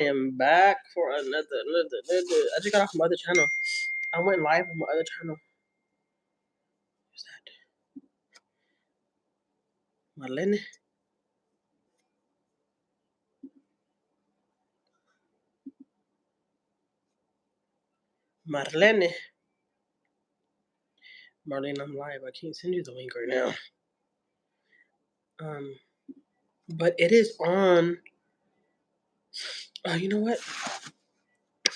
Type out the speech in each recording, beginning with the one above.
I am back for another. I just got off my other channel. I went live on my other channel. Who's that? Marlene. Marlene. Marlene, I'm live. I can't send you the link right now. But it is on. You know what?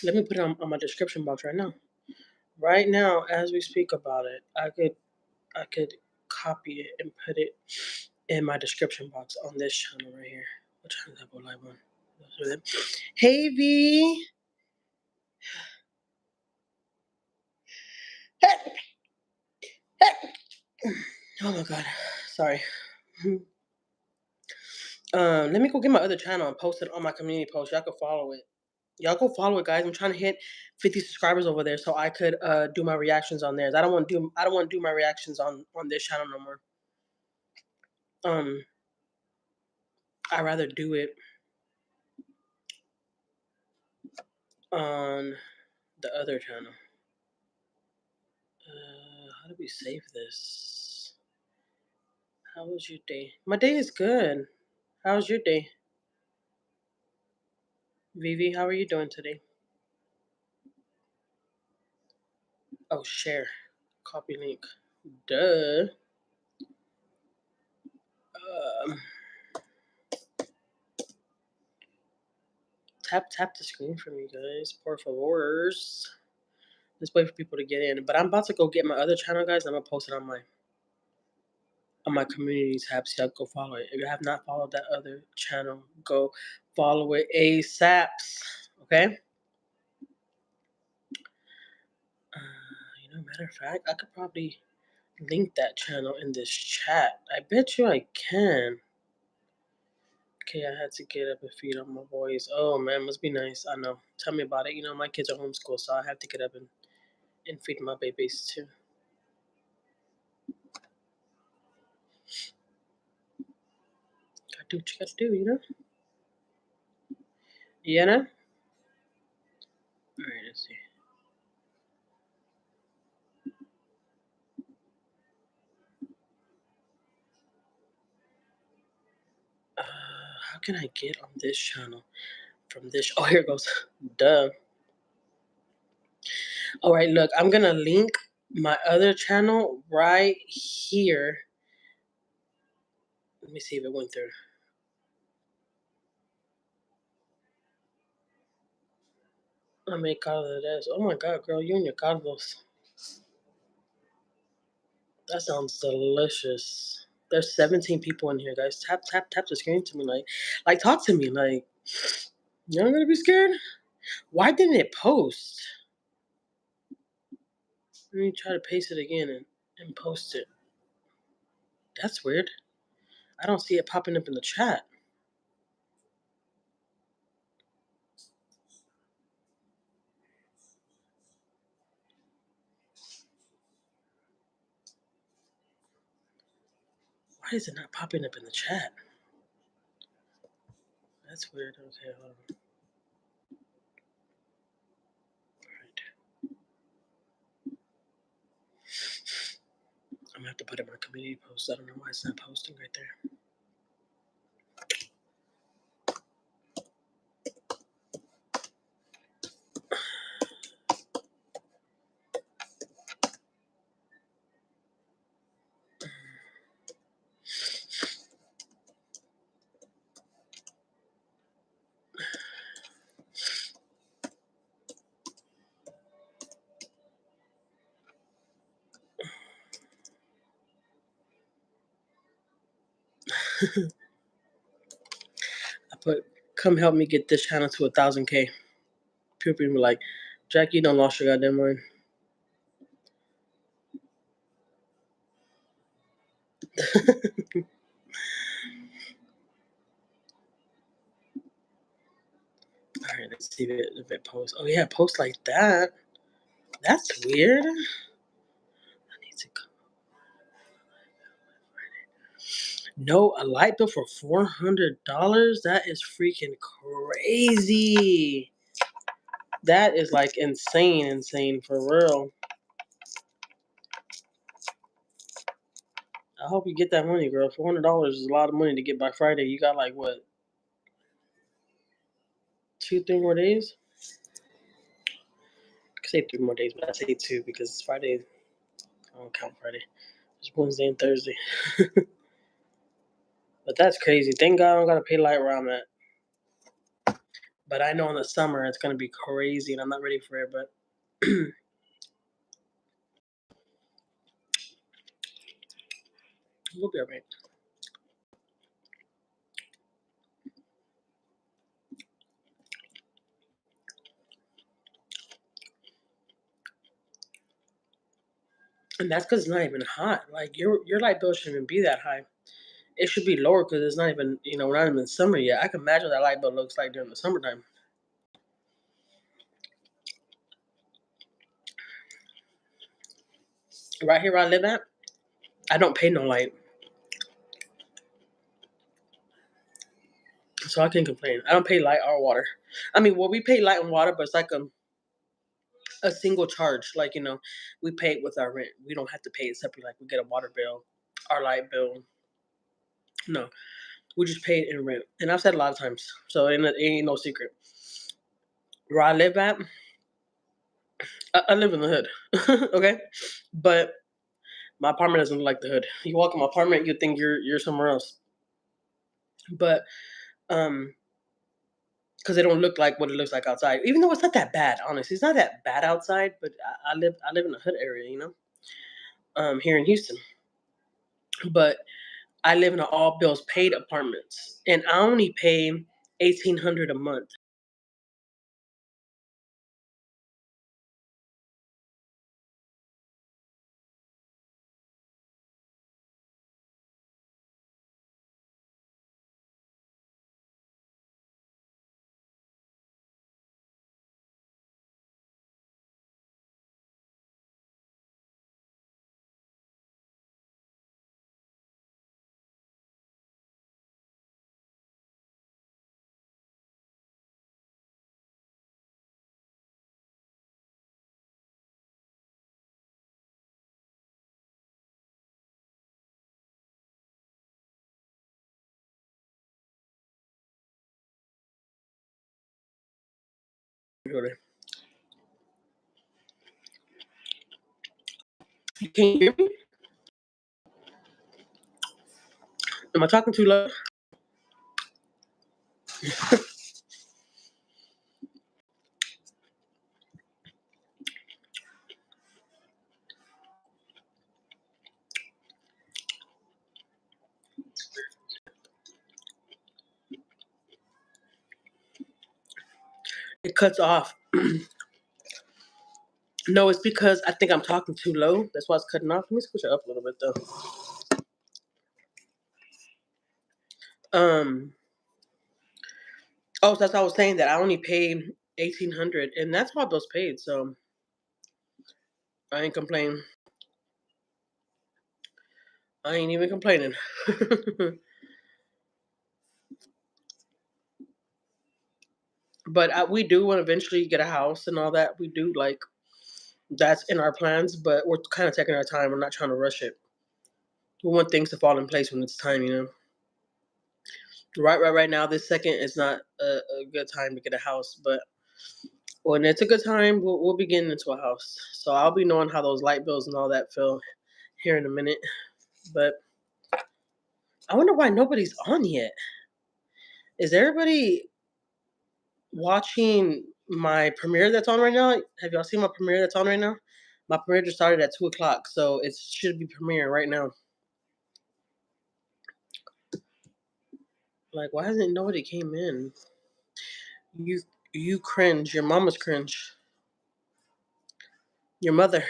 Let me put it on my description box right now. Right now, as we speak about it, I could copy it and put it in my description box on this channel right here. What channel is that go live on? Hey V. Oh my god. Sorry. Let me go get my other channel and post it on my community post. Y'all can follow it. Y'all go follow it, guys. I'm trying to hit 50 subscribers over there so I could do my reactions on theirs. I don't want to do my reactions on this channel no more. I'd rather do it on the other channel. How do we save this? How was your day? My day is good. How's your day? Vivi, how are you doing today? Oh, share. Copy link. Duh. Tap the screen for me, guys. Por favors. Let's wait for people to get in. But I'm about to go get my other channel, guys. And I'm gonna post it on my community tab. So y'all go follow it. If you have not followed that other channel, go follow it ASAP. Okay. Matter of fact, I could probably link that channel in this chat. I bet you I can. Okay, I had to get up and feed on my boys. Oh man, must be nice. I know. Tell me about it. My kids are homeschooled, so I have to get up and feed my babies too. Gotta do what you gotta do, Yeah, no? Alright, let's see. How can I get on this channel from this? Oh, here it goes. Duh. All right, look, I'm gonna link my other channel right here. Let me see if it went through. I made Collad. Oh my god, girl, you and your Carlos. That sounds delicious. There's 17 people in here, guys. Tap the screen to me, like talk to me, like you're not gonna be scared. Why didn't it post? Let me try to paste it again and post it. That's weird. I don't see it popping up in the chat. Why is it not popping up in the chat? That's weird. Okay, hold on. Alright. I'm gonna have to put it in my community post. I don't know why it's not posting right there. I put, come help me get this channel to 1,000K. People be like, Jack, you don't lost your goddamn mind. Alright, let's see if it posts. Oh yeah, it posts like that. That's weird. I need to come. No, a light bill for $400? That is freaking crazy. That is like insane for real. I hope you get that money, girl. $400 is a lot of money to get by Friday. You got like what, 2, 3 more days? I could say 3 more days, but I say 2 because it's Friday. I don't count Friday. It's Wednesday and Thursday. But that's crazy. Thank God I don't gotta pay light where I'm at. But I know in the summer it's gonna be crazy, and I'm not ready for it. But we'll be alright. And that's because it's not even hot. Like your light bill shouldn't even be that high. It should be lower because it's not even we're not even in summer yet. I can imagine what that light bill looks like during the summertime. Right here where I live at, I don't pay no light, so I can't complain. I don't pay light or water. I mean, well, we pay light and water, but it's like a single charge. Like we pay it with our rent. We don't have to pay it separately. Like we get a water bill, our light bill. No, we just pay it in rent. And I've said a lot of times, so it ain't no secret. Where I live at, I live in the hood, okay, but my apartment doesn't look like the hood. You walk in my apartment, you think you're somewhere else, but um, because it don't look like what it looks like outside. Even though it's not that bad, honestly, it's not that bad outside. But I live in a hood area, here in Houston. But I live in an all bills paid apartments, and I only pay 1,800 a month. You can't hear me? Am I talking too loud? It cuts off. No, it's because I think I'm talking too low. That's why it's cutting off. Let me switch it up a little bit though. Um. Oh, so that's what I was saying that I only pay 1,800, and that's my bills paid. So I ain't complaining. I ain't even complaining. But we do want to eventually get a house and all that. We do like that's in our plans, but we're kind of taking our time. We're not trying to rush it. We want things to fall in place when it's time. Right now, this second is not a good time to get a house, but when it's a good time, we'll be getting into a house. So I'll be knowing how those light bills and all that feel here in a minute. But I wonder why nobody's on yet. Is everybody watching my premiere that's on right now? Have y'all seen my premiere that's on right now? My premiere just started at 2 o'clock, so it should be premiering right now. Like, why hasn't nobody came in? You you cringe. Your mama's cringe. Your mother.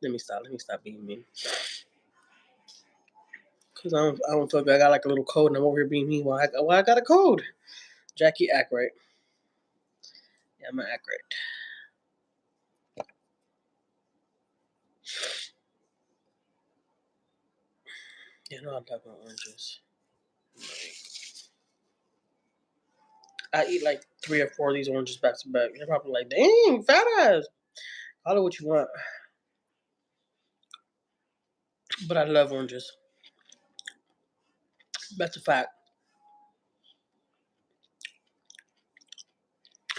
Let me stop. Let me stop being mean. Cause I don't feel good. I got like a little code, and I'm over here being mean. Why I got a code? Jackie, act right. Yeah, I'm gonna act right. You know, I'm talking about oranges. I eat like 3 or 4 of these oranges back to back. You're probably like, dang, fat ass. Call it what you want. But I love oranges. That's a fact.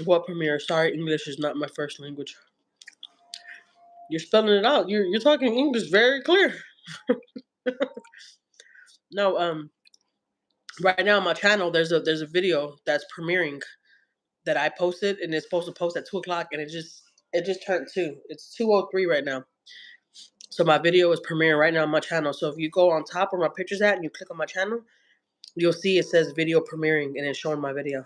What premiere? Sorry, English is not my first language. You're spelling it out. You're talking English very clear. No, right now on my channel there's a video that's premiering that I posted, and it's supposed to post at 2 o'clock, and it just turned 2. It's 2:03 right now. So my video is premiering right now on my channel. So if you go on top where my picture's at and you click on my channel, you'll see it says video premiering, and it's showing my video.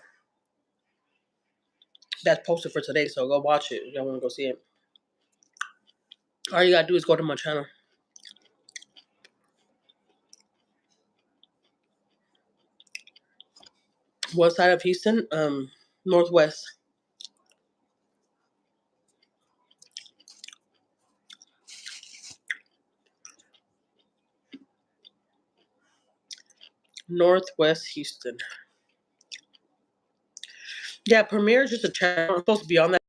That's posted for today, so go watch it if y'all want to go see it. All you gotta do is go to my channel. What side of Houston? Northwest. Northwest Houston. Yeah, Premiere is just a channel. I'm supposed to be on that.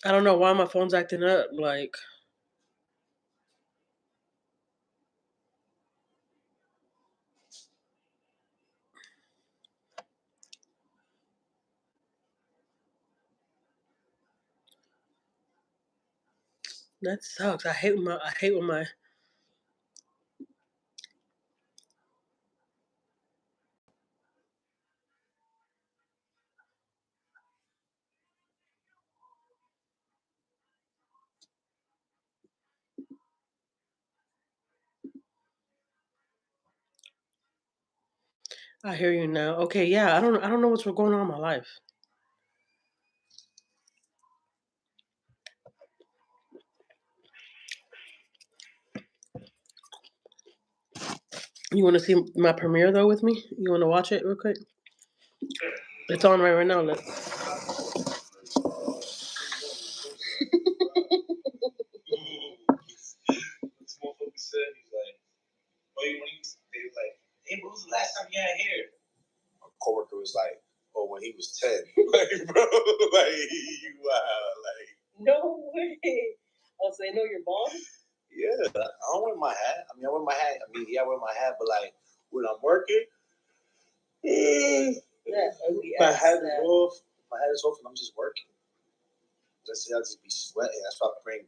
I don't know why my phone's acting up. Like, that sucks. I hate when my. I hear you now. Okay, yeah. I don't know what's going on in my life. You want to see my premiere though with me? You want to watch it real quick? It's on right now. Look. Coworker was like, "Oh, when he was 10." Like, bro, like, wow, like. No way. Oh, so they know you're bald? Yeah, I don't wear my hat. I wear my hat. Yeah, I wear my hat, but like when I'm working, my hat is off. My hat is off, and I'm just working. Let's say I'll just be sweating. That's why I bring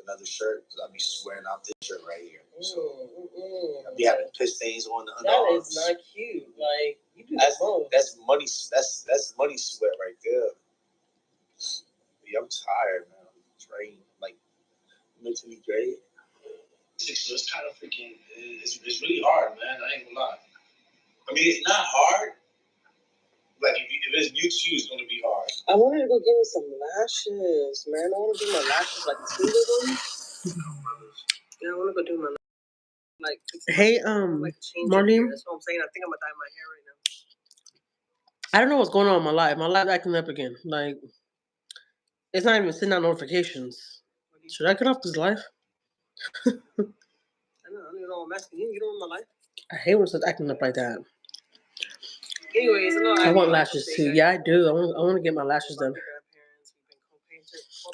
another shirt, because I'll be sweating out this shirt right here. So I'll be having piss stains on the underarms. That is not cute. Like, you do that's money. That's money sweat right there. Yeah, I'm tired, man. I'm drained. Like, mentally drained. So it's kind of freaking. It's really hard, man. I ain't gonna lie. It's not hard. Like, if it's new to you, it's gonna be hard. I wanted to go get me some lashes, man. I want to do my lashes like tingle ones. Yeah, I want to go do my like. Hey, Marlene. That's what I'm saying. I think I'm gonna dye my hair right now. I don't know what's going on in my life. My life acting up again. Like, it's not even sending out notifications. Should I cut off this life? I don't know. I'm asking you. You don't know my life. I hate when it's acting up like that. Anyways, I want lashes too. Yeah, I do. I want to get my lashes done.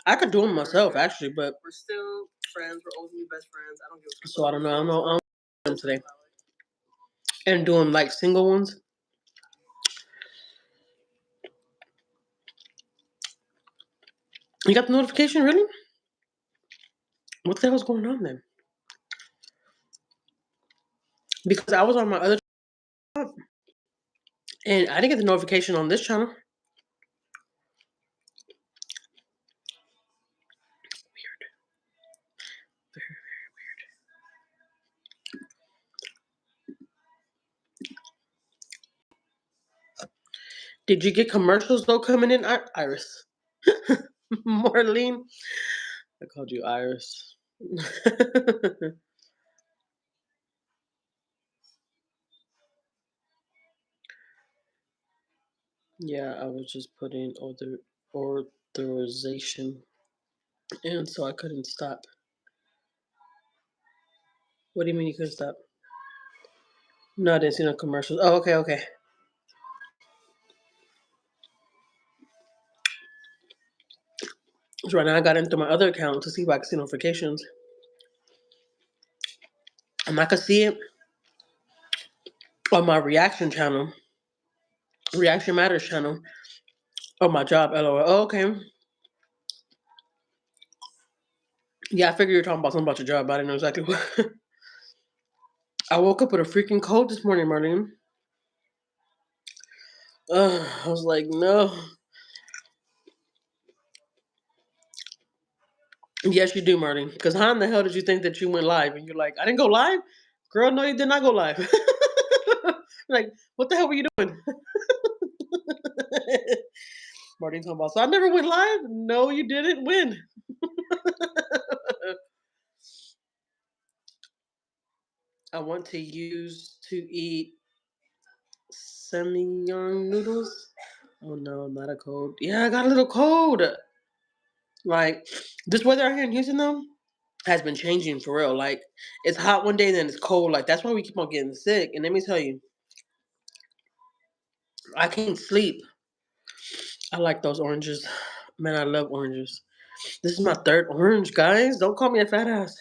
I could do them myself, actually, but we're still friends. We're always be best friends. I don't give a. So I don't know. I don't know them today. And doing like single ones. You got the notification, really? What the hell's going on then? Because I was on my other channel, and I didn't get the notification on this channel. Weird. Very, very weird. Did you get commercials though coming in, Iris? Marlene? I called you Iris. Yeah, I was just putting authorization, and so I couldn't stop. What do you mean you couldn't stop? No, I didn't see no commercials. Oh, okay, okay. So right now I got into my other account to see if I could see notifications. And I could see it on my reaction channel, Reaction Matters channel, on my job, LOL. Oh, okay. Yeah, I figured you were talking about something about your job, but I didn't know exactly what. I woke up with a freaking cold this morning, Marlene. I was like, no. Yes, you do, Marlene. Because how in the hell did you think that you went live? And you're like, I didn't go live? Girl, no, you did not go live. Like, what the hell were you doing? Marlene talking about, so I never went live? No, you didn't win. I want to eat semi-young noodles. Oh no, not a cold. Yeah, I got a little cold. Like, this weather out here in Houston though has been changing for real. Like, it's hot one day, then it's cold. Like, that's why we keep on getting sick. And let me tell you, I can't sleep. I like those oranges. Man, I love oranges. This is my third orange, guys. Don't call me a fat ass.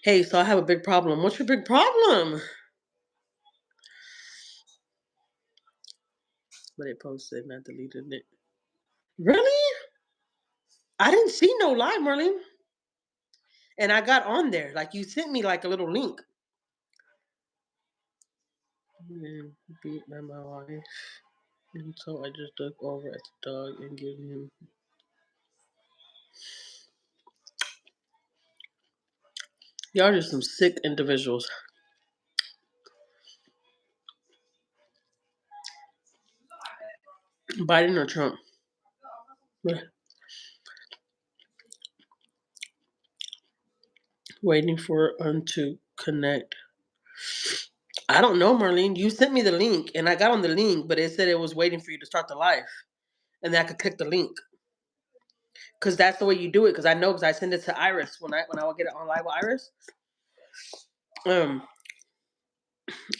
Hey, so I have a big problem. What's your big problem? But it posted and I deleted it. Really? I didn't see no live, Marlene. And I got on there. Like, you sent me like a little link. Man, beat by my wife. And so I just look over at the dog and give him. Y'all are just some sick individuals. Biden or Trump? Waiting for to connect. I don't know, Marlene. You sent me the link, and I got on the link, but it said it was waiting for you to start the live, and then I could click the link. Cause that's the way you do it. Cause I know, cause I send it to Iris when I would get it on live with Iris.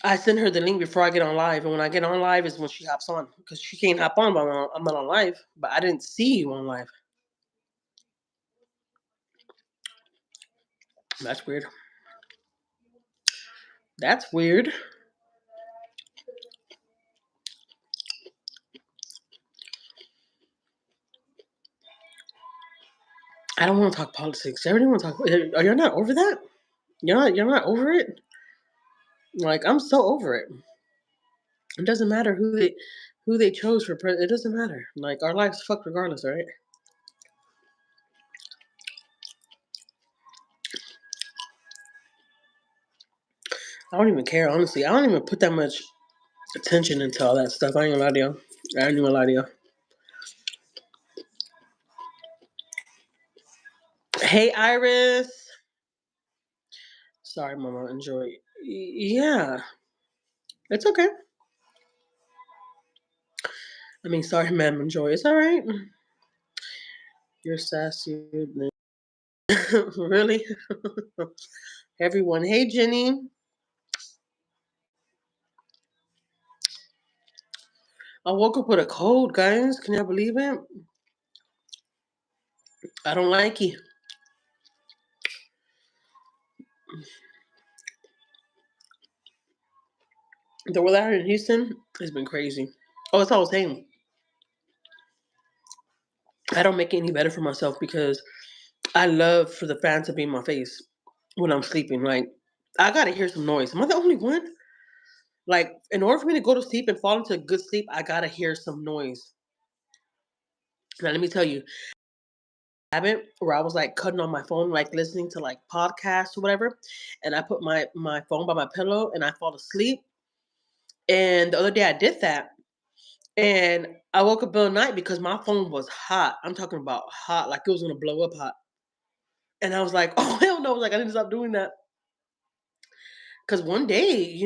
I send her the link before I get on live, and when I get on live is when she hops on, cause she can't hop on, but I'm not on live. But I didn't see you on live. That's weird. That's weird. I don't want to talk politics. Everybody want to talk. Are you not over that? You're not over it. Like, I'm so over it. It doesn't matter who they chose for president. It doesn't matter. Like, our lives fucked regardless, right? I don't even care, honestly. I don't even put that much attention into all that stuff. I ain't gonna lie to you. I ain't gonna lie to you. Hey, Iris. Sorry, Mama. Enjoy. Yeah, it's okay. I mean, sorry, ma'am. Enjoy. It's all right. You're sassy. Really? Everyone. Hey, Jenny. I woke up with a cold, guys. Can y'all believe it? I don't like it. The weather in Houston has been crazy. Oh, that's all I was saying. I don't make it any better for myself because I love for the fan to be in my face when I'm sleeping. Like, I gotta hear some noise. Am I the only one? Like, in order for me to go to sleep and fall into a good sleep, I gotta hear some noise. Now, let me tell you, habit where I was like cutting on my phone, like listening to like podcasts or whatever, and I put my phone by my pillow and I fall asleep. And the other day I did that, and I woke up in the night because my phone was hot. I'm talking about hot, like it was gonna blow up hot. And I was like, oh hell no! Like I need to stop doing that because one day,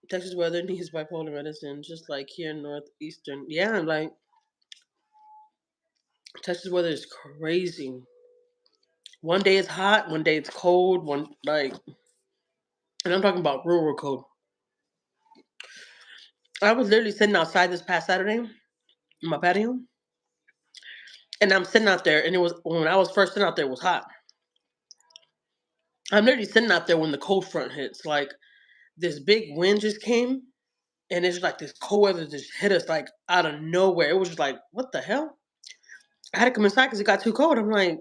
Texas weather needs bipolar medicine, just like here in northeastern. Yeah, like Texas weather is crazy. One day it's hot, one day it's cold, and I'm talking about real cold. I was literally sitting outside this past Saturday in my patio, and I'm sitting out there, and it was when I was first sitting out there, it was hot. I'm literally sitting out there when the cold front hits. Like this big wind just came, and it's like this cold weather just hit us like out of nowhere. It was just like, what the hell? I had to come inside because it got too cold. I'm like,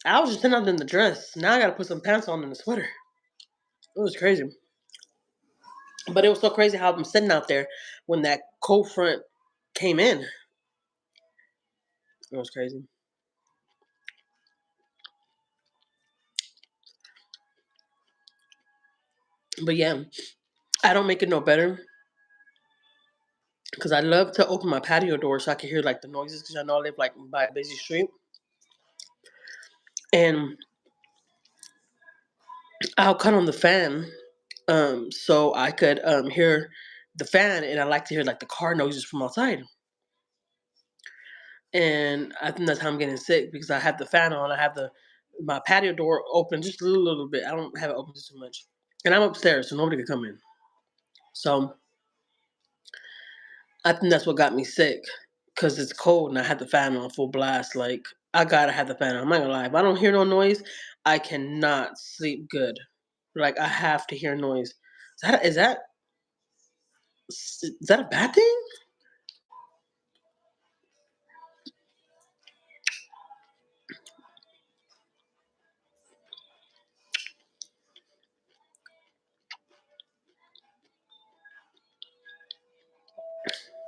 I was just sitting out there in the dress. Now I got to put some pants on and a sweater. It was crazy, but it was so crazy how I'm sitting out there when that cold front came in. It was crazy. But yeah, I don't make it no better because I love to open my patio door so I can hear like the noises because I know I live like by a busy street, and I'll cut on the fan so I could hear the fan, and I like to hear like the car noises from outside. And I think that's how I'm getting sick because I have the fan on. I have my patio door open just a little bit. I don't have it open too much, and I'm upstairs, so nobody can come in. So I think that's what got me sick because it's cold and I had the fan on full blast. Like I gotta have the fan on. I'm not gonna lie. If I don't hear no noise, I cannot sleep good. Like I have to hear noise. Is that a bad thing?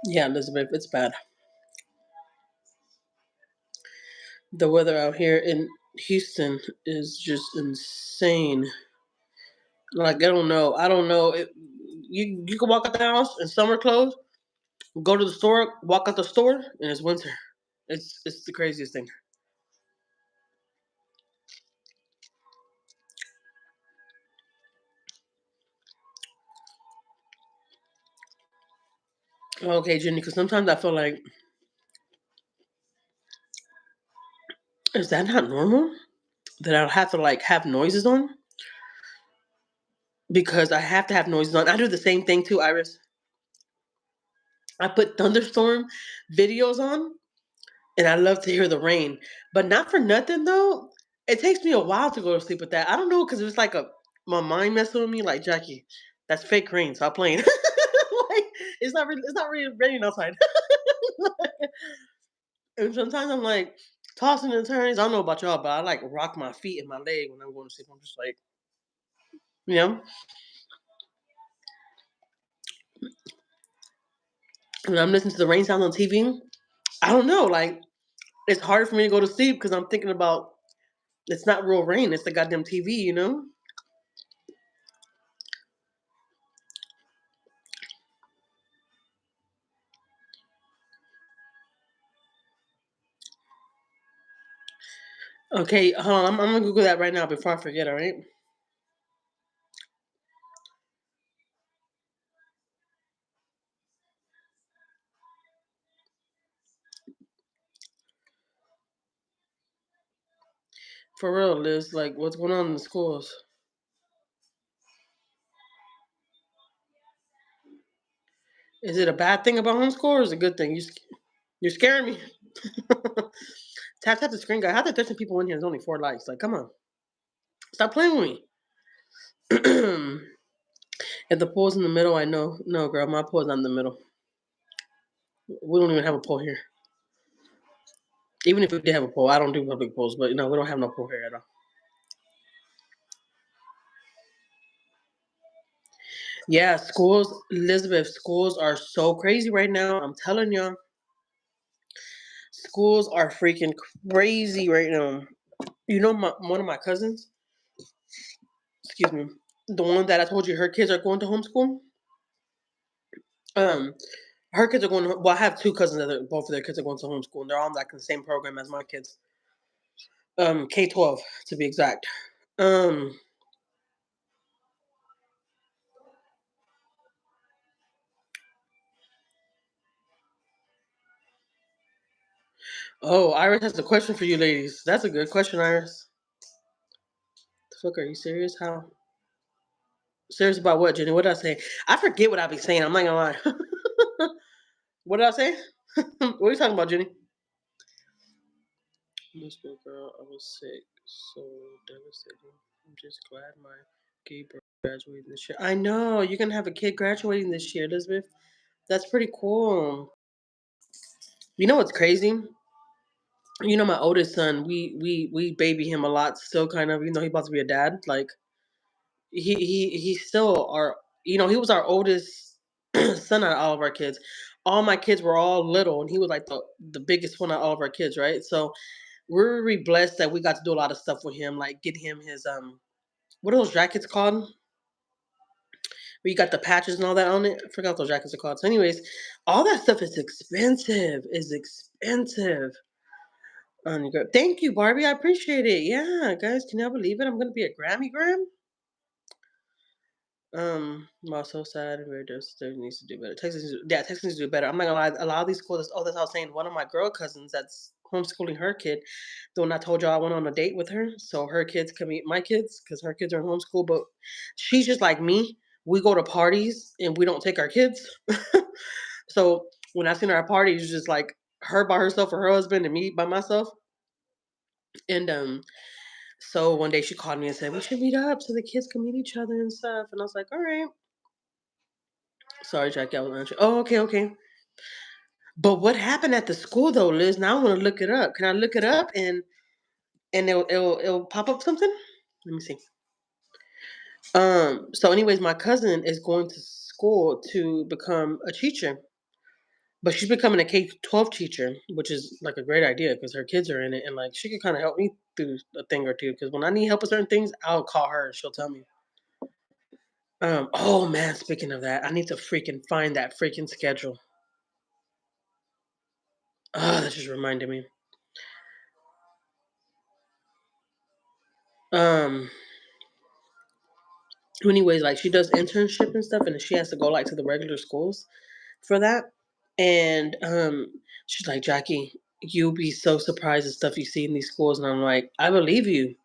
Yeah, Elizabeth, it's bad. The weather out here in Houston is just insane. Like I don't know. I don't know. You can walk out the house in summer clothes, go to the store, walk out the store, and it's winter. It's the craziest thing. Okay, Jenny, because sometimes I feel like, is that not normal? That I'll have to like have noises on because I have to have noises on. I do the same thing too, Iris. I put thunderstorm videos on, and I love to hear the rain, but not for nothing though. It takes me a while to go to sleep with that. I don't know because it's like my mind messing with me. Like Jackie, that's fake rain. Stop playing. Like it's not really raining outside. And sometimes I'm like tossing and turning. I don't know about y'all, but I like rock my feet and my leg when I'm going to sleep. I'm just like, you know, when I'm listening to the rain sound on TV, I don't know. Like it's hard for me to go to sleep because I'm thinking about it's not real rain. It's the goddamn TV. Okay, hold on. I'm gonna Google that right now before I forget. All right. For real, Liz. Like, what's going on in the schools? Is it a bad thing about homeschool or is it a good thing? You're scaring me. Tap the screen, guy. How the 13 people in here? There's only 4 likes. Like, come on, stop playing with me. If the pool's in the middle, I know. No, girl, my pool's not in the middle. We don't even have a pool here. Even if we did have a pool, I don't do public pools, but no, we don't have no pool here at all. Yeah, schools, Elizabeth, schools are so crazy right now. I'm telling y'all. Schools are freaking crazy right now. You know, one of my cousins, excuse me, the one that I told you her kids are going to homeschool. Um, her kids are going to, well, I have two cousins that both of their kids are going to homeschool, and they're on like the same program as my kids. K-12 to be exact. Um, oh, Iris has a question for you, ladies. That's a good question, Iris. The fuck, are you serious? How? Serious about what, Jenny? What did I say? I forget what I be saying. I'm not gonna lie. What did I say? What are you talking about, Jenny? Miss girl, I was sick, so devastating. I'm just glad my gay bro graduating this year. I know you're gonna have a kid graduating this year, Elizabeth. That's pretty cool. You know what's crazy? You know, my oldest son, we baby him a lot still, kind of. You know, he's about to be a dad. Like he's still our. You know, he was our oldest son out of all of our kids. All my kids were all little, and he was like the biggest one out of all of our kids, right? So we're really blessed that we got to do a lot of stuff with him, like get him his what are those jackets called? Where you got the patches and all that on it. I forgot what those jackets are called. So, anyways, all that stuff is expensive. Is expensive. Thank you, Barbie. I appreciate it. Yeah, guys, can y'all believe it? I'm gonna be a Grammy Gram. I'm also sad and very devastated. Needs to do better. Texas needs to do better. I'm not gonna lie. A lot of these schools. Oh, that's what I was saying. One of my girl cousins that's homeschooling her kid. The one I told y'all I went on a date with her, so her kids can meet my kids because her kids are in homeschool. But she's just like me. We go to parties and we don't take our kids. So when I seen her at parties, it's just like her by herself or her husband and me by myself. And so one day she called me and said we should meet up so the kids can meet each other and stuff. And I was like, all right. Sorry, Jackie, I was answering. Oh, okay, okay. But what happened at the school though, Liz? Now I want to look it up. Can I look it up and it'll pop up something? Let me see. So anyways, my cousin is going to school to become a teacher. But she's becoming a K-12 teacher, which is like a great idea because her kids are in it and like she could kind of help me through a thing or two because when I need help with certain things, I'll call her and she'll tell me. Oh man, speaking of that, I need to freaking find that freaking schedule. Oh, that just reminded me. Um anyways, like she does internship and stuff and she has to go like to the regular schools for that. And she's like, Jackie, you'll be so surprised at stuff you see in these schools. And I'm like, I believe you.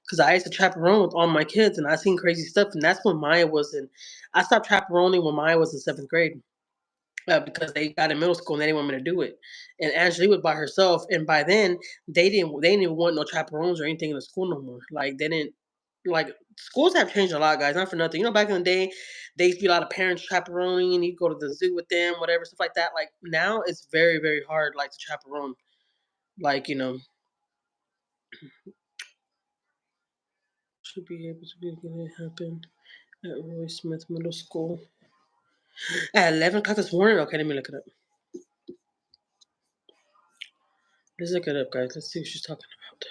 Because I used to chaperone with all my kids and I seen crazy stuff. And that's when Maiyah was in, I stopped chaperoning when Maiyah was in seventh grade. Because they got in middle school and they didn't want me to do it. And Anjuli was by herself. And by then they didn't even want no chaperones or anything in the school no more. Like they didn't like schools have changed a lot, guys. Not for nothing. You know, back in the day, there used to be a lot of parents chaperoning and you go to the zoo with them, whatever, stuff like that. Like now it's very, very hard like to chaperone. Like, you know, should be able to be gonna happen at Roy Smith Middle School. At 11 o'clock this morning? Okay, let me look it up. Let's look it up, guys. Let's see what she's talking about.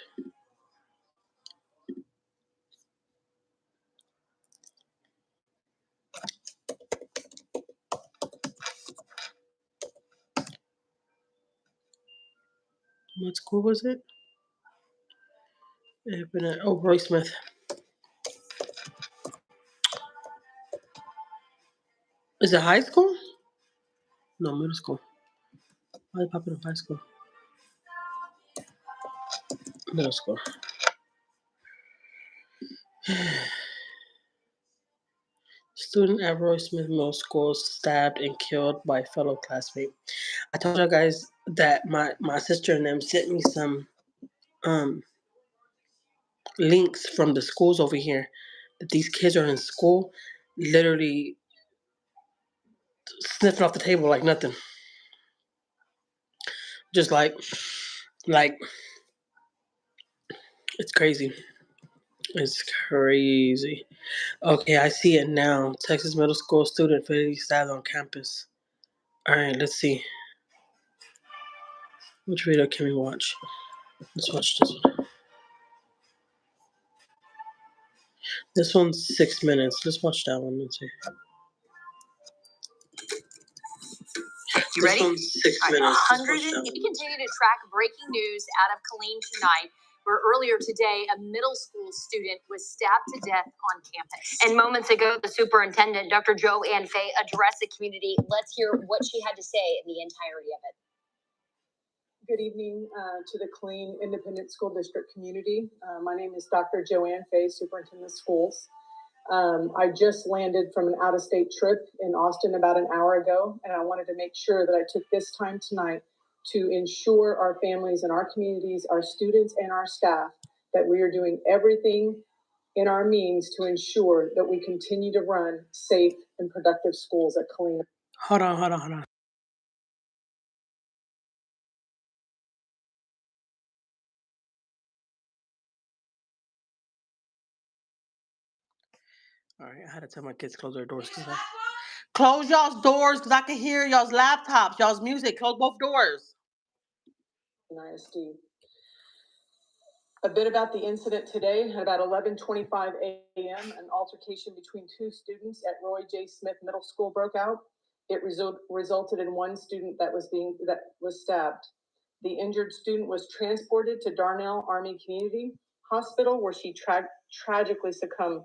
What school was it? Oh, Roy Smith. Is it high school? No, middle school. Why did it pop up in high school? Middle school. Student at Roy Smith Middle School stabbed and killed by fellow classmate. I told you guys that my sister and them sent me some um links from the schools over here. That these kids are in school, literally sniffing off the table like nothing. Just like it's crazy. It's crazy. Okay, I see it now. Texas middle school student fatally stabbed on campus. All right, let's see. Which video can we watch? Let's watch this one. This one's 6 minutes. Let's watch that one. Let's see. You ready? This one's 6 minutes. We continue to track breaking news out of Collad tonight, where earlier today a middle school student was stabbed to death on campus. And moments ago, the superintendent, Dr. Joanne Fay, addressed the community. Let's hear what she had to say in the entirety of it. Good evening to the Collad Independent School District community. My name is Dr. Joanne Fay, Superintendent of Schools. I just landed from an out-of-state trip in Austin about an hour ago, and I wanted to make sure that I took this time tonight to ensure our families and our communities, our students and our staff, that we are doing everything in our means to ensure that we continue to run safe and productive schools at Collad. Hold on. All right, I had to tell my kids to close their doors. Close y'all's doors because I can hear y'all's laptops, y'all's music. Close both doors. ISD. A bit about the incident today. At about 11:25 a.m., an altercation between two students at Roy J. Smith Middle School broke out. It resulted in one student that was stabbed. The injured student was transported to Darnell Army Community Hospital, where she tragically succumbed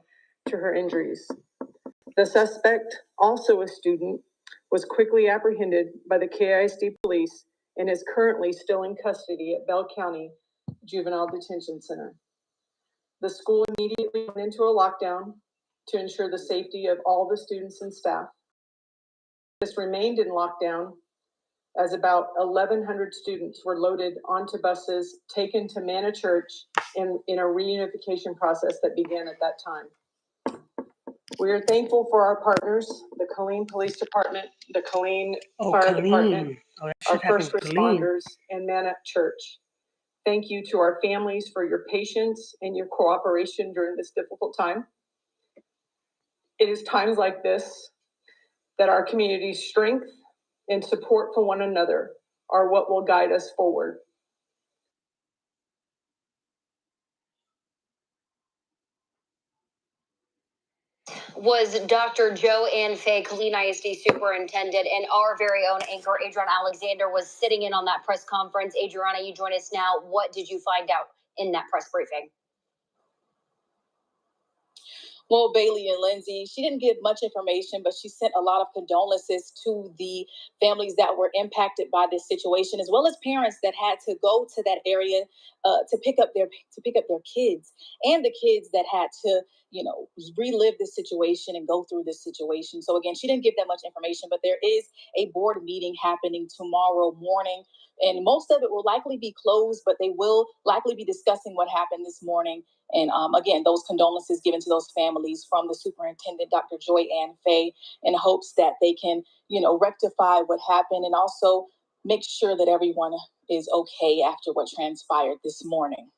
to her injuries. The suspect, also a student, was quickly apprehended by the KISD police and is currently still in custody at Bell County Juvenile Detention Center. The school immediately went into a lockdown to ensure the safety of all the students and staff. This remained in lockdown as about 1,100 students were loaded onto buses taken to Manna Church in a reunification process that began at that time. We are thankful for our partners, the Collad Police Department, the Collad Fire Department, our first responders, and Manna Church. Thank you to our families for your patience and your cooperation during this difficult time. It is times like this that our community's strength and support for one another are what will guide us forward. Was Dr. Joanne Fay, Collad ISD superintendent, and our very own anchor, Adriana Alexander, was sitting in on that press conference. Adriana, you join us now. What did you find out in that press briefing? Well, Bailey and Lindsay, she didn't give much information, but she sent a lot of condolences to the families that were impacted by this situation, as well as parents that had to go to that area to pick up their kids, and the kids that had to, relive this situation and go through this situation. So again, she didn't give that much information, but there is a board meeting happening tomorrow morning, and most of it will likely be closed, but they will likely be discussing what happened this morning. And again, those condolences given to those families from the superintendent, Dr. Joanne Fay, in hopes that they can, rectify what happened and also make sure that everyone is okay after what transpired this morning.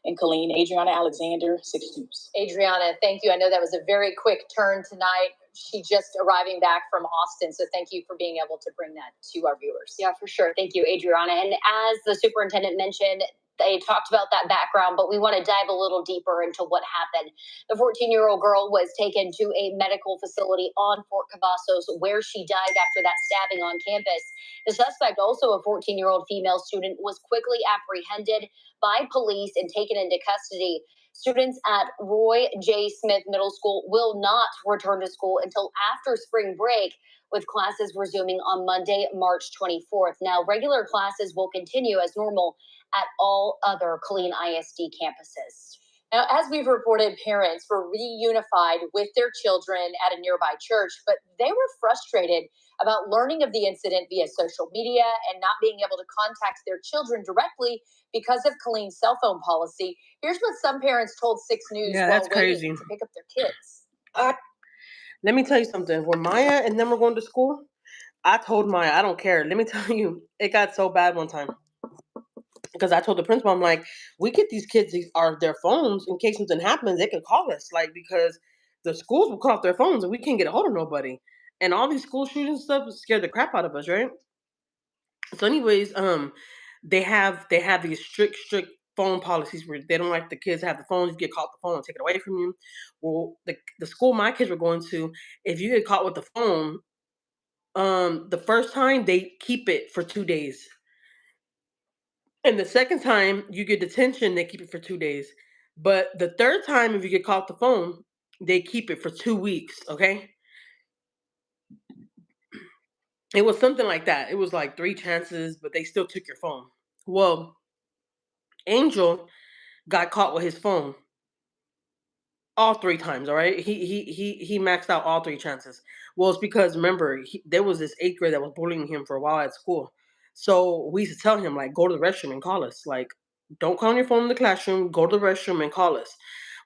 In Collad, Adriana Alexander, 6 News. Adriana, thank you. I know that was a very quick turn tonight. She just arriving back from Austin, so thank you for being able to bring that to our viewers. Yeah, for sure. Thank you, Adriana. And as the superintendent mentioned, they talked about that background, but we want to dive a little deeper into what happened. The 14-year-old girl was taken to a medical facility on Fort Cavazos, where she died after that stabbing on campus. The suspect, also a 14-year-old female student, was quickly apprehended by police and taken into custody. Students at Roy J. Smith Middle School will not return to school until after spring break, with classes resuming on Monday, March 24th. Now, regular classes will continue as normal at all other Collad ISD campuses. Now, as we've reported, parents were reunified with their children at a nearby church, but they were frustrated about learning of the incident via social media and not being able to contact their children directly because of Collad's cell phone policy. Here's what some parents told 6 News while waiting to pick up their kids. Let me tell you something. When Maiyah and them were going to school, I told Maiyah, I don't care. Let me tell you, it got so bad one time because I told the principal, I'm like, we get these kids their phones in case something happens. They can call us, like, because the schools will call off their phones and we can't get a hold of nobody. And all these school shootings and stuff scared the crap out of us, right? So, anyways, they have these strict phone policies where they don't like the kids to have the phones. You get caught with the phone and take it away from you. Well, the school my kids were going to, if you get caught with the phone, the first time they keep it for 2 days. And the second time you get detention, they keep it for 2 days. But the third time, if you get caught with the phone, they keep it for 2 weeks. Okay. It was something like that. It was like 3 chances, but they still took your phone. Well, Angel got caught with his phone all 3 times. All right, he maxed out all 3 chances. Well, it's because remember there was this 8th grade that was bullying him for a while at school. So we used to tell him like, go to the restroom and call us. Like, don't call on your phone in the classroom. Go to the restroom and call us.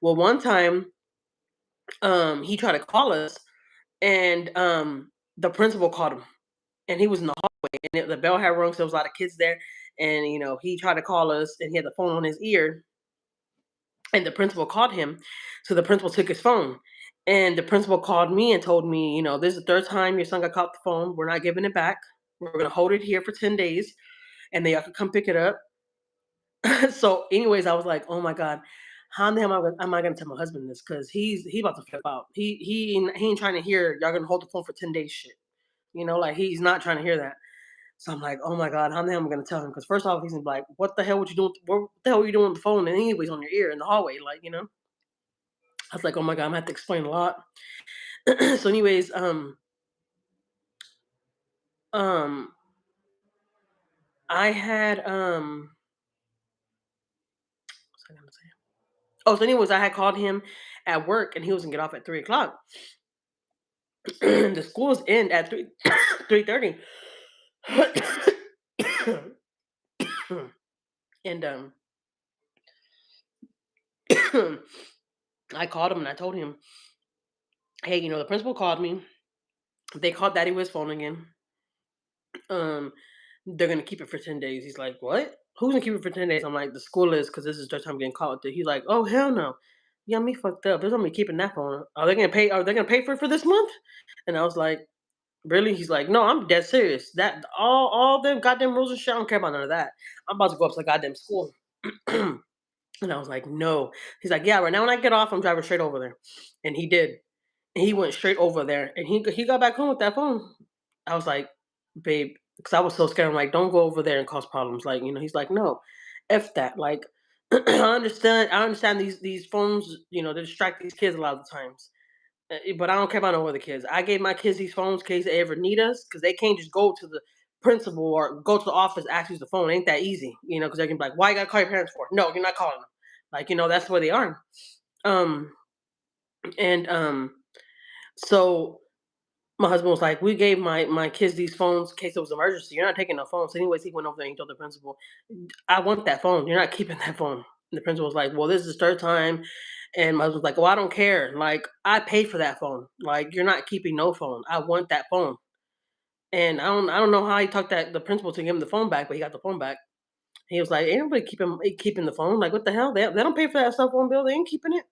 Well, one time, he tried to call us, and the principal called him, and he was in the hallway, and the bell had rung, so there was a lot of kids there, and he tried to call us, and he had the phone on his ear. And the principal called him. So the principal took his phone. And the principal called me and told me, this is the third time your son got caught the phone. We're not giving it back. We're going to hold it here for 10 days. And then y'all can come pick it up. So, anyways, I was like, oh my God, how in the hell am I gonna tell my husband this? Because he about to flip out. He ain't trying to hear y'all gonna hold the phone for 10 days shit. Like he's not trying to hear that. So I'm like, oh my God, how the hell am I gonna tell him? Because first off, he's gonna be like, what the hell would you doing? What the hell are you doing with the phone? And anyways, on your ear in the hallway, I was like, oh my God, I'm gonna have to explain a lot. So, anyways, um, I had what's I gonna say? Oh, so anyways, I had called him at work, and he was gonna get off at 3 o'clock. The schools end at 3:30, and I called him and I told him, hey, the principal called me. They called Daddy with his phone again. Um, they're gonna keep it for 10 days. He's like, what? Who's gonna keep it for 10 days? I'm like, the school is, because this is their time getting caught with it. He's like, oh hell no. Yeah, me fucked up. There's nobody keeping that phone. Are they gonna pay? Are they gonna pay for it for this month? And I was like, really? He's like, no, I'm dead serious. That all them goddamn rules and shit. I don't care about none of that. I'm about to go up to the goddamn school. And I was like, no. He's like, yeah. Right now, when I get off, I'm driving straight over there. And he did. And he went straight over there, and he got back home with that phone. I was like, babe, because I was so scared. I'm like, don't go over there and cause problems. Like, he's like, no, f that. Like, I understand these phones. They distract these kids a lot of the times. But I don't care about no other kids. I gave my kids these phones in case they ever need us, because they can't just go to the principal or go to the office, ask use the phone. It ain't that easy, because they can be like, why you gotta call your parents for? No, you're not calling them. Like, that's where they are. And so my husband was like, we gave my kids these phones in case it was an emergency. You're not taking no phones. So anyways, he went over there and told the principal, I want that phone. You're not keeping that phone. And the principal was like, well, this is the third time. And my husband was like, well, I don't care. Like, I paid for that phone. Like, you're not keeping no phone. I want that phone. And I don't know how he talked the principal to give him the phone back, but he got the phone back. He was like, ain't nobody keeping the phone. Like, what the hell? They don't pay for that cell phone bill. They ain't keeping it.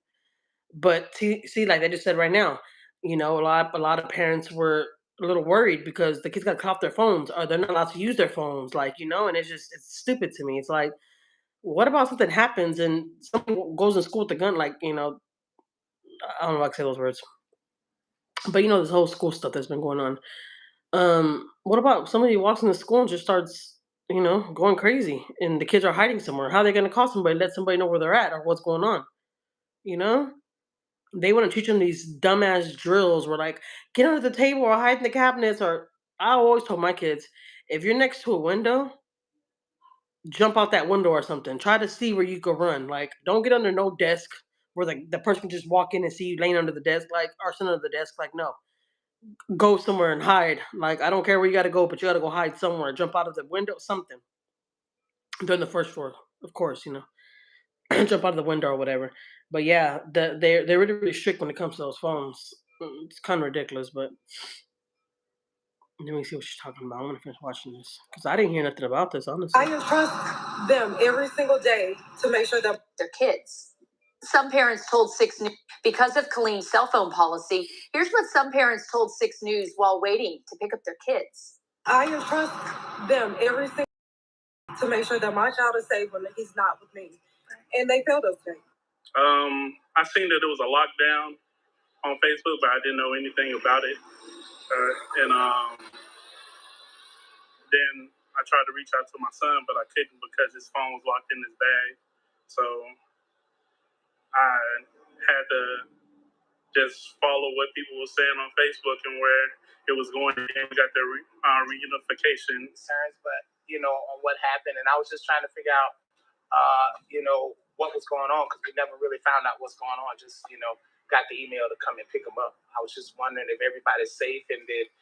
But see, like I just said right now, a lot of parents were a little worried because the kids got cut off their phones, or they're not allowed to use their phones, and it's stupid to me. It's like, what about something happens and someone goes in school with a gun? Like, I don't know if I can say those words, but this whole school stuff that's been going on. What about somebody walks into school and just starts, going crazy, and the kids are hiding somewhere? How are they going to call somebody, let somebody know where they're at or what's going on? You know? They wanna teach them these dumbass drills where, like, get under the table or hide in the cabinets. Or I always told my kids, if you're next to a window, jump out that window or something. Try to see where you could run. Like, don't get under no desk where the person can just walk in and see you laying under the desk, like, or sit under the desk. Like, no. Go somewhere and hide. Like, I don't care where you gotta go, but you gotta go hide somewhere. Jump out of the window, something. They're on the first floor, of course. Jump out of the window or whatever. But yeah, they're really, really strict when it comes to those phones. It's kind of ridiculous, but Let me see what she's talking about. I'm gonna finish watching this because I didn't hear nothing about this, honestly. I entrust them every single day to make sure that their kids. Some parents told 6 News because of Colleen's cell phone policy. Here's what some parents told 6 News while waiting to pick up their kids. I entrust them every single day to make sure that my child is safe when he's not with me, and they failed us today. I seen that there was a lockdown on Facebook, but I didn't know anything about it. Then I tried to reach out to my son, but I couldn't because his phone was locked in his bag. So I had to just follow what people were saying on Facebook and where it was going. And got the reunification concerns, but on what happened, and I was just trying to figure out, what was going on because we never really found out what's going on. Just got the email to come and pick them up. I was just wondering if everybody's safe and did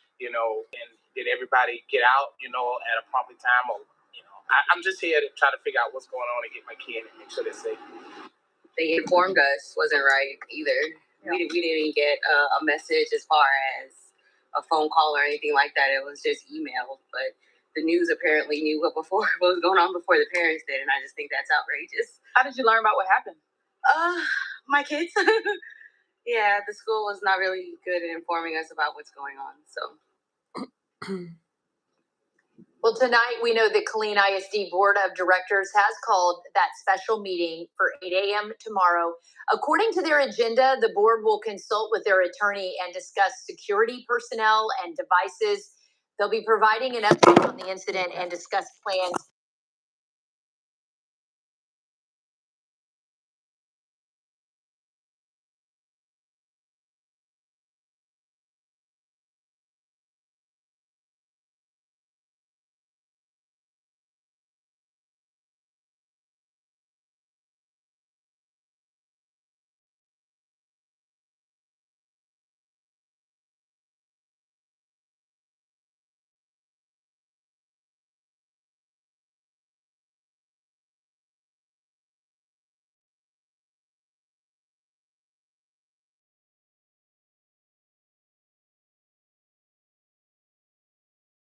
everybody get out at a proper time, or I'm just here to try to figure out what's going on and get my kid and make sure they're safe. They informed us wasn't right either. Yeah. We didn't get a message as far as a phone call or anything like that. It was just email, but the news apparently knew what was going on before the parents did, and I just think that's outrageous. How did you learn about what happened? My kids. Yeah, the school was not really good at informing us about what's going on, so. Well, tonight we know the Colleen ISD Board of Directors has called that special meeting for 8 a.m. tomorrow. According to their agenda, the board will consult with their attorney and discuss security personnel and devices. They'll be providing an update on the incident and discuss plans